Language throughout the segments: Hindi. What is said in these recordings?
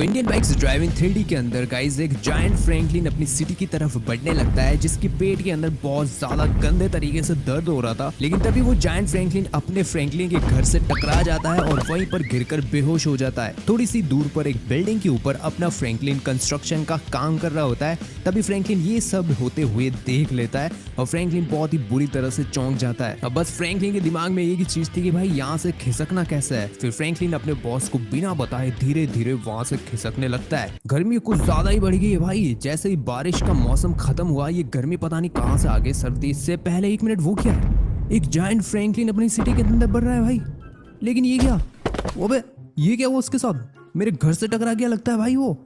तो इंडियन बाइक्स ड्राइविंग 3D के अंदर गाइस एक जायंट फ्रैंकलिन अपनी सिटी की तरफ बढ़ने लगता है, जिसकी पेट के अंदर बहुत ज्यादा गंदे तरीके से दर्द हो रहा था। लेकिन तभी वो जायंट फ्रैंकलिन अपने फ्रैंकलिन के घर से टकरा जाता है और वहीं पर गिरकर बेहोश हो जाता है। थोड़ी सी दूर पर एक बिल्डिंग के ऊपर अपना फ्रैंकलिन कंस्ट्रक्शन का काम कर रहा होता है। तभी फ्रैंकलिन ये सब होते हुए देख लेता है और फ्रैंकलिन बहुत ही बुरी तरह से चौंक जाता है। अब बस फ्रैंकलिन के दिमाग में एक ही चीज थी कि भाई यहाँ से खिसकना कैसे है। फिर फ्रैंकलिन अपने बॉस को बिना बताए धीरे धीरे वहां से खिसकने लगता है। गर्मी कुछ ज्यादा ही बढ़ गई है भाई। जैसे ही बारिश का मौसम खत्म हुआ, ये गर्मी पता नहीं कहां से आगे सर्दी से पहले 1 मिनट वो क्या है, एक जायंट फ्रैंकलिन अपनी सिटी के अंदर बढ़ रहा है भाई। लेकिन ये क्या, अबे ये क्या हुआ उसके साथ, मेरे घर से टकरा गया लगता है भाई। वो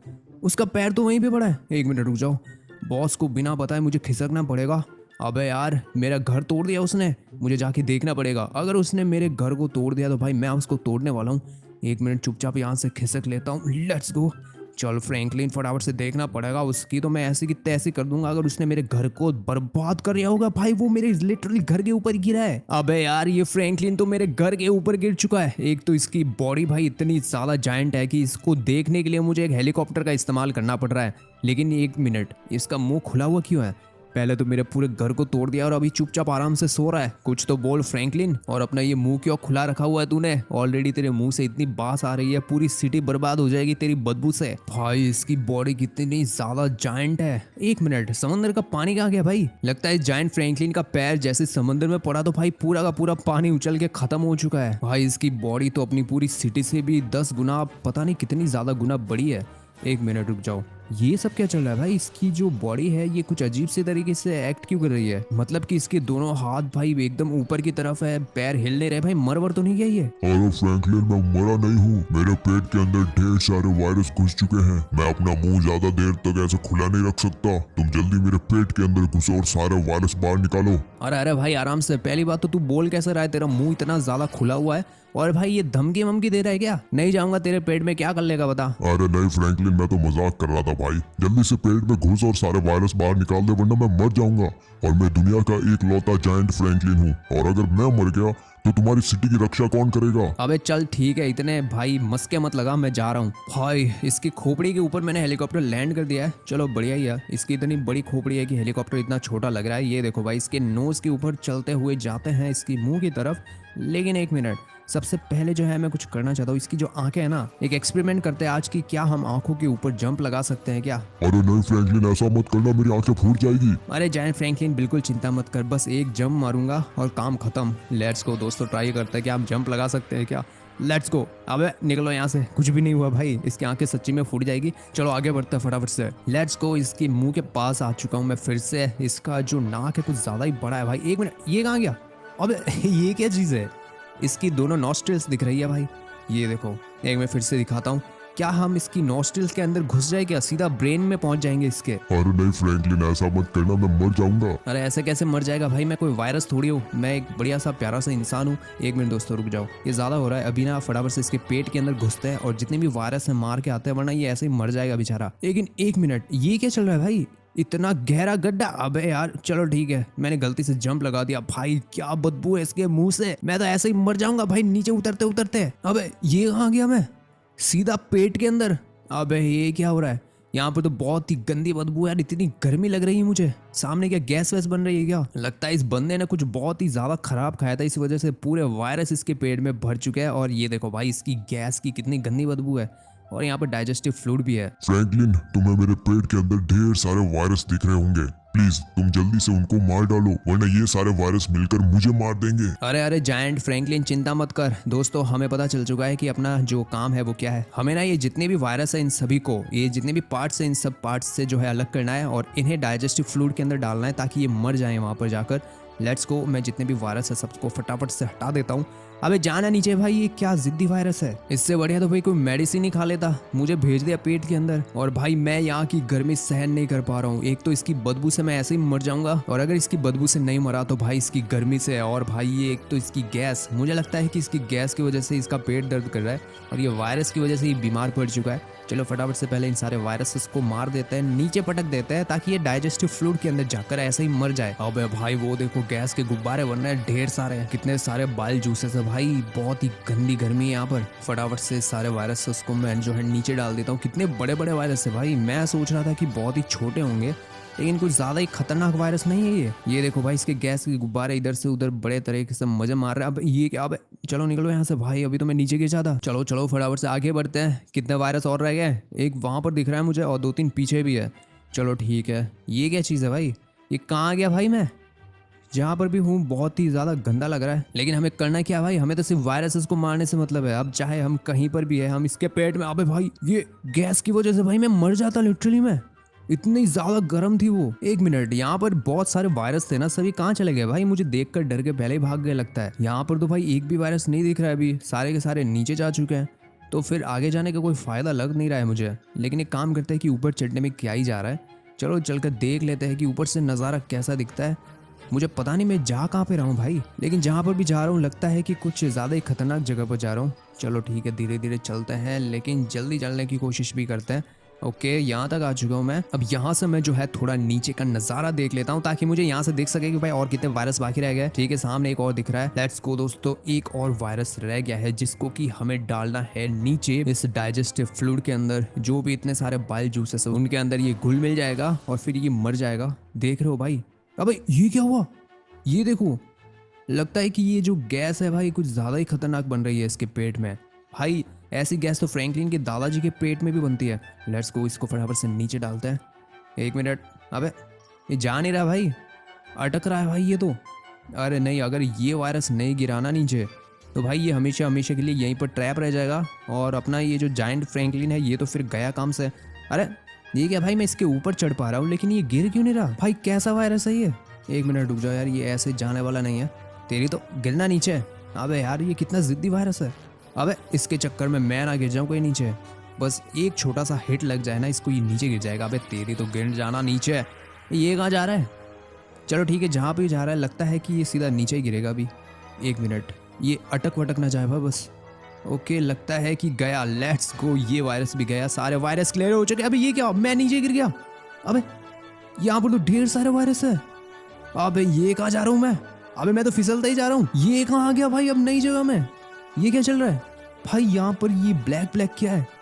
उसका पैर तो वहीं पे पड़ा है। 1 मिनट रुक जाओ, बॉस को बिना बताए मुझे खिसकना पड़ेगा। अबे यार मेरा घर तोड़ दिया उसने, मुझे जाके देखना पड़ेगा। अगर उसने मेरे घर को तोड़ दिया तो भाई मैं उसको तोड़ने वाला हूँ। 1 मिनट चुपचाप यहाँ से खिसक लेता हूँ। Let's go. चल फ्रैंकलिन फटाफट से देखना पड़ेगा, उसकी तो मैं ऐसी की तैसी कर दूंगा। अगर उसने मेरे घर को बर्बाद कर दिया होगा भाई, वो मेरे लिटरली घर के ऊपर गिरा है। अबे यार ये फ्रैंकलिन तो मेरे घर के ऊपर गिर चुका है। एक तो इसकी बॉडी भाई इतनी ज्यादा जायंट है कि इसको देखने के लिए मुझे एक हेलीकॉप्टर का इस्तेमाल करना पड़ रहा है। लेकिन 1 मिनट, इसका मुंह खुला हुआ क्यों है? पहले तो मेरे पूरे घर को तोड़ दिया और अभी चुपचाप आराम से सो रहा है। कुछ तो बोल फ्रैंकलिन। और अपना ये मुंह क्यों खुला रखा हुआ है तूने? ऑलरेडी तेरे मुंह से इतनी बास आ रही है, पूरी सिटी बर्बाद हो जाएगी तेरी बदबू से। भाई इसकी बॉडी कितनी ज्यादा जायंट है। 1 मिनट, समंदर का पानी कहाँ गया भाई? लगता है जायंट फ्रैंकलिन का पैर जैसे समंदर में पड़ा तो भाई पूरा का पूरा पानी उछल के खत्म हो चुका है। भाई इसकी बॉडी तो अपनी पूरी सिटी से भी 10 गुना, पता नहीं कितनी ज्यादा गुना बड़ी है। 1 मिनट रुक जाओ, ये सब क्या चल रहा है भाई? इसकी जो बॉडी है ये कुछ अजीब से तरीके से एक्ट क्यों कर रही है? मतलब कि इसके दोनों हाथ भाई एकदम ऊपर की तरफ है, पैर हिल नहीं रहे भाई। मर तो नहीं गया ये? अरे फ्रैंकलिन मैं मरा नहीं हूँ, मेरे पेट के अंदर ढेर सारे वायरस घुस चुके हैं। मैं अपना मुंह ज्यादा देर तक ऐसे खुला नहीं रख सकता। तुम जल्दी मेरे पेट के अंदर घुसो और सारे वायरस बाहर निकालो। अरे भाई आराम से। पहली बात तो तू बोल कैसे रहा है? तेरा मुंह इतना ज्यादा खुला हुआ है। और भाई ये धमकी वमकी दे रहा है क्या? नहीं जाऊंगा तेरे पेट में, क्या कर लेगा बता? अरे नहीं फ्रैंकलिन, मैं तो मजाक कर रहा था भाई। जल्दी से पेट में घुस और सारे वायरस बाहर निकाल दे, वरना मैं मर जाऊंगा। और मैं दुनिया का इकलौता जायंट फ्रैंकलिन हूँ, और अगर मैं मर गया तो तुम्हारी सिटी की रक्षा कौन करेगा? अबे चल ठीक है, इतने भाई मस्के मत लगा, मैं जा रहा हूँ। भाई इसकी खोपड़ी के ऊपर मैंने हेलीकॉप्टर लैंड कर दिया है। चलो बढ़िया ही है। इसकी इतनी बड़ी खोपड़ी है कि हेलीकॉप्टर इतना छोटा लग रहा है। ये देखो भाई, इसके नोज के ऊपर चलते हुए जाते हैं इसकी मुंह की तरफ। लेकिन 1 मिनट, सबसे पहले जो है मैं कुछ करना चाहता हूँ। इसकी जो आंखें है ना, एक एक्सपेरिमेंट करते हैं आज की। क्या हम आंखों के ऊपर जंप लगा सकते हैं क्या? अरे नहीं फ्रैंकलिन, ऐसा मत करना, मेरी आंखें फूट जाएगी। अरे जायंट फ्रैंकलिन बिल्कुल चिंता मत कर, बस एक जंप मारूंगा और काम खत्म। लेट्स गो दोस्तों, ट्राई करते हैं कि आप जंप लगा सकते हैं क्या। Let's go. अबे निकलो यहाँ से, कुछ भी नहीं हुआ भाई। इसकी आंखें सच्ची में फूट जाएगी। चलो आगे बढ़ते हैं फटाफट से। Let's go. इसकी मुंह के पास आ चुका हूँ मैं फिर से। इसका जो नाक है कुछ ज्यादा ही बड़ा है भाई। 1 मिनट, ये कहाँ गया? अबे ये क्या चीज है? इसकी दोनों नॉस्ट्रिल्स दिख रही है भाई। ये देखो, एक मैं फिर से दिखाता हूँ। क्या हम इसकी नॉस्ट्रिल्स के अंदर घुस जाए क्या? सीधा ब्रेन में पहुंच जाएंगे इसके। अरे नहीं फ्रैंकलिन, ऐसा मत करना, मैं मर जाऊंगा। अरे ऐसे कैसे मर जाएगा भाई? मैं कोई वायरस थोड़ी हूँ, मैं एक बढ़िया सा प्यारा सा इंसान हूँ। 1 मिनट दोस्तों रुक जाओ, ये ज्यादा हो रहा है। अभी ना फटाफट से इसके पेट के अंदर घुसते हैं और जितने भी वायरस है मार के आते हैं, वरना ये ऐसे ही मर जाएगा बेचारा। लेकिन 1 मिनट, ये क्या चल रहा है भाई? इतना गहरा गड्ढा। अबे यार चलो ठीक है, मैंने गलती से जंप लगा दिया। भाई क्या बदबू है इसके मुंह से, मैं तो ऐसे ही मर जाऊंगा भाई नीचे उतरते उतरते। अबे ये कहाँ गया? मैं सीधा पेट के अंदर। अबे ये क्या हो रहा है? यहाँ पर तो बहुत ही गंदी बदबू है यार। इतनी गर्मी लग रही है मुझे। सामने क्या गैस वैस बन रही है क्या? लगता है इस बंदे ने कुछ बहुत ही ज्यादा खराब खाया था, इस वजह से पूरे वायरस इसके पेट में भर चुके हैं। और ये देखो भाई, इसकी गैस की कितनी गंदी बदबू है। और यहाँ पर डाइजेस्टिव फ्लूइड भी है। फ्रैंकलिन, तुम्हें मेरे पेट के अंदर ढेर सारे वायरस दिख रहे होंगे। प्लीज तुम जल्दी से उनको मार डालो, वरना ये सारे वायरस मिलकर मुझे मार देंगे। अरे जायंट फ्रैंकलिन चिंता मत कर दोस्तों, हमें पता चल चुका है कि अपना जो काम है वो क्या है। हमें ना ये जितने भी वायरस है इन सभी को, ये जितने भी पार्ट्स है इन सब पार्ट्स से जो है अलग करना है और इन्हें डाइजेस्टिव फ्लूइड के अंदर डालना है ताकि ये मर जाए वहां पर जाकर। Let's go. मैं जितने भी वायरस है सबको फटाफट से हटा देता हूँ। अबे जाना नीचे भाई, ये क्या जिद्दी वायरस है। इससे बढ़िया तो भाई कोई मेडिसिन ही खा लेता। मुझे भेज दिया पेट के अंदर। और भाई मैं यहाँ की गर्मी सहन नहीं कर पा रहा हूँ। एक तो इसकी बदबू से मैं ऐसे ही मर जाऊंगा, और अगर इसकी बदबू से नहीं मरा तो भाई इसकी गर्मी से। और भाई ये एक तो इसकी गैस, मुझे लगता है कि इसकी गैस की वजह से इसका पेट दर्द कर रहा है और ये वायरस की वजह से ये बीमार पड़ चुका है। चलो फटाफट से पहले इन सारे वायरसेस को मार देते हैं, नीचे पटक देते हैं ताकि ये डाइजेस्टिव फ्लूइड के अंदर जाकर ऐसे ही मर जाए। अबे भाई वो देखो गैस के गुब्बारे बन रहे हैं ढेर सारे, कितने सारे बाइल जूसेस है भाई, बहुत ही गंदी गर्मी है यहाँ पर। फटाफट से सारे वायरसेस को मैं जो है नीचे डाल देता हूँ। कितने बड़े बड़े वायरस है भाई, मैं सोच रहा था कि बहुत ही छोटे होंगे लेकिन कुछ ज्यादा ही खतरनाक वायरस नहीं है ये देखो भाई, इसके गैस के गुब्बारे इधर से उधर बड़े तरीके से मजे मार रहे हैं। अब ये क्या, अब चलो निकलो यहाँ से भाई, अभी तो मैं नीचे गिर जाता। चलो चलो फटाफट से आगे बढ़ते हैं। कितने वायरस और रह गए, एक वहां पर दिख रहा है मुझे और 2-3 पीछे भी है। चलो ठीक है, ये क्या चीज़ है भाई, ये कहाँ आ गया भाई, मैं जहाँ पर भी हूँ बहुत ही ज़्यादा गंदा लग रहा है। लेकिन हमें करना क्या भाई, हमें तो सिर्फ वायरसेस को मारने से मतलब है। अब चाहे हम कहीं पर भी है, हम इसके पेट में, अबे भाई ये गैस की वजह से भाई मैं मर जाता लिटरली, मैं इतनी ज्यादा गर्म थी वो। एक मिनट, यहाँ पर बहुत सारे वायरस थे ना, सभी कहाँ चले गए भाई, मुझे देखकर डर के पहले ही भाग गए लगता है। यहाँ पर तो भाई एक भी वायरस नहीं दिख रहा है, अभी सारे के सारे नीचे जा चुके हैं, तो फिर आगे जाने का कोई फायदा लग नहीं रहा है मुझे। लेकिन एक काम करते हैं कि ऊपर चढ़ने में क्या ही जा रहा है, चलो चलकर देख लेते हैं कि ऊपर से नज़ारा कैसा दिखता है। मुझे पता नहीं मैं जा कहाँ पे रहा हूँ भाई, लेकिन जहाँ पर भी जा रहा हूँ लगता है कि कुछ ज़्यादा ही खतरनाक जगह पर जा रहा हूँ। चलो ठीक है, धीरे धीरे चलते हैं, लेकिन जल्दी चलने की कोशिश भी करते हैं। ओके, यहाँ तक आ चुका हूँ मैं। अब यहाँ से मैं जो है थोड़ा नीचे का नज़ारा देख लेता हूँ ताकि मुझे यहाँ से दिख सके कि भाई और कितने वायरस बाकी रह गए। ठीक है, सामने एक और दिख रहा है। लेट्स गो दोस्तों, एक और वायरस रह गया है जिसको कि हमें डालना है नीचे इस डाइजेस्टिव फ्लूइड के अंदर। जो भी इतने सारे बाइल जूसेस है उनके अंदर ये घुल मिल जाएगा और फिर ये मर जाएगा। देख रहे हो भाई, अबे ये क्या हुआ, ये देखो, लगता है कि ये जो गैस है भाई कुछ ज़्यादा ही खतरनाक बन रही है इसके पेट में। भाई ऐसी गैस तो फ्रैंकलिन के दादाजी के पेट में भी बनती है। लेट्स गो, इसको फटाफट से नीचे डालते हैं। एक मिनट, अबे ये जा नहीं रहा भाई, अटक रहा है भाई ये तो। अरे नहीं, अगर ये वायरस नहीं गिराना नीचे तो भाई ये हमेशा हमेशा के लिए यहीं पर ट्रैप रह जाएगा और अपना ये जो जायंट फ्रैंकलिन है ये तो फिर गया काम से। अरे ये क्या भाई, मैं इसके ऊपर चढ़ पा रहा हूँ लेकिन ये गिर क्यों नहीं रहा भाई, कैसा वायरस है ये। एक मिनट रुक जाओ यार, ये ऐसे जाने वाला नहीं है, तेरी तो गिरना नीचे। अबे यार ये कितना जिद्दी वायरस है, अबे इसके चक्कर में मैं ना गिर जाऊँ कोई नीचे, बस एक छोटा सा हिट लग जाए ना इसको, ये नीचे गिर जाएगा। अबे तेरी तो गिर जाना नीचे। ये कहाँ जा रहा है, चलो ठीक है, जहाँ पे जा रहा है लगता है कि ये सीधा नीचे ही गिरेगा अभी। एक मिनट, ये अटक वटक ना जाए बस। ओके, लगता है कि गया, लेट्स गो, ये वायरस भी गया, सारे वायरस क्लियर हो चुके। अबे ये क्या, मैं नीचे गिर गया। अबे यहाँ पर तो ढेर सारे वायरस है। अबे ये कहाँ जा रहा हूँ मैं, अबे मैं तो फिसलता ही जा रहा हूँ। ये कहाँ आ गया भाई अब नई जगह में, ये क्या चल रहा है भाई, यहाँ पर ये ब्लैक ब्लैक क्या है।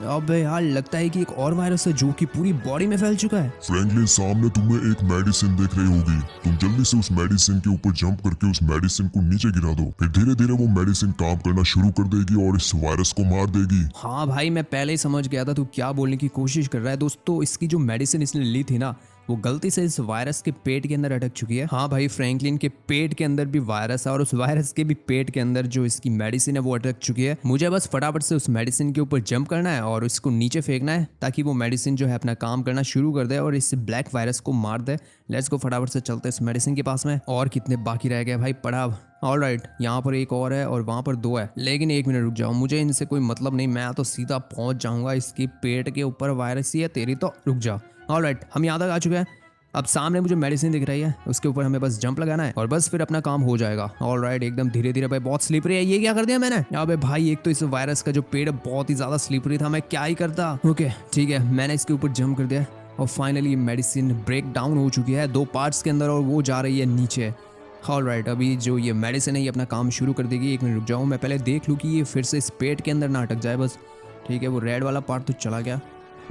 अबे यार लगता है कि एक और वायरस है जो कि पूरी बॉडी में फैल चुका है। फ्रैंकलिन, सामने तुम्हें एक मेडिसिन दिख रही होगी, तुम जल्दी से उस मेडिसिन के ऊपर जंप करके उस मेडिसिन को नीचे गिरा दो, फिर धीरे धीरे वो मेडिसिन काम करना शुरू कर देगी और इस वायरस को मार देगी। हाँ भाई, मैं पहले ही समझ गया था तू क्या बोलने की कोशिश कर रहा है। दोस्तों इसकी जो मेडिसिन इसने ली थी ना, वो गलती से इस वायरस के पेट के अंदर अटक चुकी है। हाँ भाई, फ्रैंकलिन के पेट के अंदर भी वायरस है और उस वायरस के भी पेट के अंदर जो इसकी मेडिसिन है वो अटक चुकी है। मुझे बस फटाफट से उस मेडिसिन के ऊपर जंप करना है और इसको नीचे फेंकना है ताकि वो मेडिसिन जो है अपना काम करना शुरू कर दे और इस ब्लैक वायरस को मार दे। लेट्स गो, फटाफट से चलते हैं इस मेडिसिन के पास में। और कितने बाकी रह गए भाई पड़ाव। ऑलराइट, यहाँ पर एक और है और वहाँ पर 2 है, लेकिन एक मिनट रुक जाओ, मुझे इनसे कोई मतलब नहीं, मैं तो सीधा पहुँच जाऊँगा। इसके पेट के ऊपर वायरस ही है, तेरी तो रुक जाओ। ऑलराइट, हम यहाँ तक आ चुके हैं। अब सामने मुझे मेडिसिन दिख रही है, उसके ऊपर हमें बस जंप लगाना है और बस फिर अपना काम हो जाएगा। ऑलराइट, एकदम धीरे धीरे। भाई बहुत स्लिपरी है, ये क्या कर दिया मैंने। अबे भाई, एक तो इस वायरस का जो पेट है बहुत ही ज्यादा स्लिपरी था, मैं क्या ही करता। ओके ठीक है, मैंने इसके ऊपर जंप कर दिया और फाइनली मेडिसिन ब्रेक डाउन हो चुकी है 2 पार्ट्स के अंदर और वो जा रही है नीचे। ऑलराइट, अभी जो ये मेडिसिन है ये अपना काम शुरू कर देगी। एक मिनट रुक जाऊँ, मैं पहले देख लूँ कि ये फिर से इस पेट के अंदर ना अटक जाए बस। ठीक है, वो रेड वाला पार्ट तो चला गया,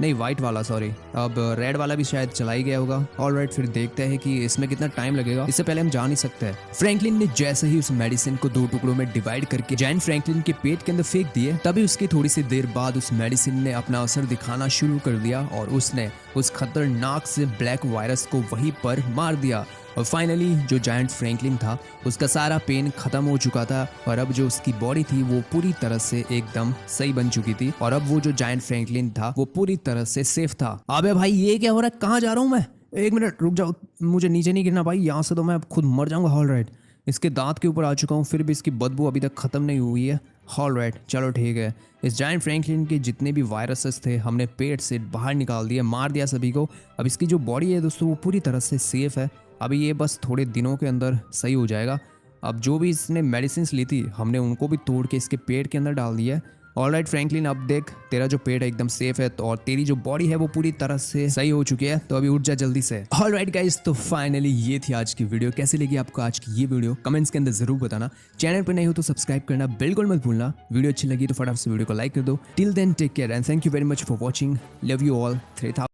नहीं वाइट वाला, सॉरी, अब रेड वाला भी शायद चला ही गया होगा। ऑलराइट, फिर देखते हैं कि इसमें कितना टाइम लगेगा, इससे पहले हम जा नहीं सकते। फ्रैंकलिन ने जैसे ही उस मेडिसिन को 2 टुकड़ों में डिवाइड करके जायंट फ्रैंकलिन के पेट के अंदर फेंक दिए, तभी उसकी थोड़ी सी देर बाद उस मेडिसिन ने अपना असर दिखाना शुरू कर दिया और उसने उस खतरनाक से ब्लैक वायरस को वहीं पर मार दिया। और फाइनली जो जायंट फ्रैंकलिन था उसका सारा पेन खत्म हो चुका था और अब जो उसकी बॉडी थी वो पूरी तरह से एकदम सही बन चुकी थी और अब वो जो जायंट फ्रैंकलिन था वो पूरी तरह से सेफ था। अबे भाई ये क्या हो रहा है, कहाँ जा रहा हूँ मैं, एक मिनट रुक जाओ, मुझे नीचे नहीं गिरना भाई, यहाँ से तो मैं खुद मर जाऊंगा। ऑलराइट, इसके दांत के ऊपर आ चुका हूँ, फिर भी इसकी बदबू अभी तक खत्म नहीं हुई है। ऑलराइट, चलो ठीक है, इस जायंट फ्रैंकलिन के जितने भी वायरसेस थे हमने पेट से बाहर निकाल दिए, मार दिया सभी को। अब इसकी जो बॉडी है दोस्तों वो पूरी तरह से सेफ है, अभी ये बस थोड़े दिनों के अंदर सही हो जाएगा। अब जो भी इसने मेडिसिन ली थी हमने उनको भी तोड़ के इसके पेट के अंदर डाल दिया ऑलराइट फ्रैंकलिन, अब देख तेरा जो पेट है एकदम सेफ है और तेरी जो बॉडी है वो पूरी तरह से सही हो चुकी है, तो अभी उठ जा जल्दी से। ऑलराइट गाइस, तो फाइनली ये थी आज की वीडियो। कैसी लगी आपको आज की ये वीडियो कमेंट्स के अंदर जरूर बताना। चैनल पर नहीं हो तो सब्सक्राइब करना बिल्कुल मत भूलना। वीडियो अच्छी लगी तो फटाफट से वीडियो को लाइक कर दो। Till then take care and thank you very much for watching. Love you all. 3000